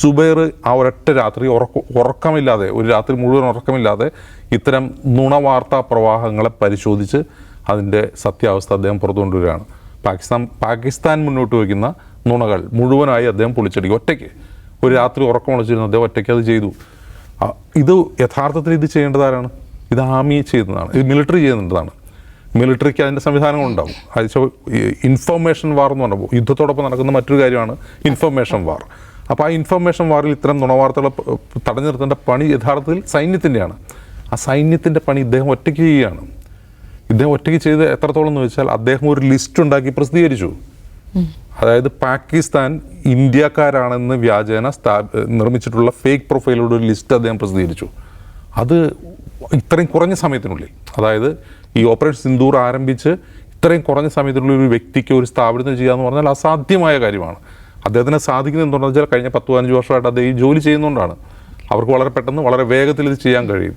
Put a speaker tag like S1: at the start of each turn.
S1: സുബൈർ ആ ഒരൊറ്റ രാത്രി ഉറക്കമില്ലാതെ, ഒരു രാത്രി മുഴുവൻ ഉറക്കമില്ലാതെ ഇത്തരം നുണവാർത്താ പ്രവാഹങ്ങളെ പരിശോധിച്ച് അതിൻ്റെ സത്യാവസ്ഥ അദ്ദേഹം പുറത്തു കൊണ്ടുവരികയാണ്. പാകിസ്ഥാൻ മുന്നോട്ട് വയ്ക്കുന്ന നുണകൾ മുഴുവനായി അദ്ദേഹം പൊളിച്ചടിക്കും ഒറ്റയ്ക്ക്. ഒരു രാത്രി ഉറക്കം വിളിച്ചിരുന്നു അദ്ദേഹം ഒറ്റയ്ക്ക് അത് ചെയ്തു. ഇത് യഥാർത്ഥത്തിൽ ഇത് ചെയ്യേണ്ടത് ആരാണ്? ഇത് ആർമി ചെയ്യുന്നതാണ്, ഇത് മിലിറ്ററി ചെയ്യുന്നതാണ്. മിലിറ്ററിക്ക് അതിൻ്റെ സംവിധാനങ്ങളുണ്ടാവും. അത് ഇൻഫർമേഷൻ വാർ എന്ന് പറയുമ്പോൾ യുദ്ധത്തോടൊപ്പം നടക്കുന്ന മറ്റൊരു കാര്യമാണ് ഇൻഫർമേഷൻ വാർ. അപ്പോൾ ആ ഇൻഫർമേഷൻ വാറിൽ ഇത്തരം നുണവാർത്തകളെ തടഞ്ഞു നിർത്തേണ്ട പണി യഥാർത്ഥത്തിൽ സൈന്യത്തിൻ്റെയാണ്. ആ സൈന്യത്തിൻ്റെ പണി ഇദ്ദേഹം ഒറ്റയ്ക്ക് ചെയ്യുകയാണ്. ഇദ്ദേഹം ഒറ്റയ്ക്ക് ചെയ്ത് എത്രത്തോളം എന്ന് വെച്ചാൽ അദ്ദേഹം ഒരു ലിസ്റ്റ് ഉണ്ടാക്കി പ്രസിദ്ധീകരിച്ചു. അതായത് പാകിസ്ഥാൻ ഇന്ത്യക്കാരാണെന്ന് വ്യാജേന നിർമ്മിച്ചിട്ടുള്ള ഫേക്ക് പ്രൊഫൈലോട് ഒരു ലിസ്റ്റ് അദ്ദേഹം പ്രസിദ്ധീകരിച്ചു. അത് ഇത്രയും കുറഞ്ഞ സമയത്തിനുള്ളിൽ, അതായത് ഈ ഓപ്പറേഷൻ സിന്ദൂർ ആരംഭിച്ച് ഇത്രയും കുറഞ്ഞ സമയത്തിനുള്ളിൽ ഒരു വ്യക്തിക്ക് ഒരു സ്ഥാപനത്തിന് ചെയ്യുക എന്ന് പറഞ്ഞാൽ അസാധ്യമായ കാര്യമാണ്. അദ്ദേഹത്തിന് സാധിക്കുന്നത് എന്തുകൊണ്ടെന്ന് വെച്ചാൽ കഴിഞ്ഞ 10-15 വർഷമായിട്ട് അദ്ദേഹം ഈ ജോലി ചെയ്യുന്നതുകൊണ്ടാണ്. അവർക്ക് വളരെ പെട്ടെന്ന് വളരെ വേഗത്തിൽ ഇത് ചെയ്യാൻ കഴിയും.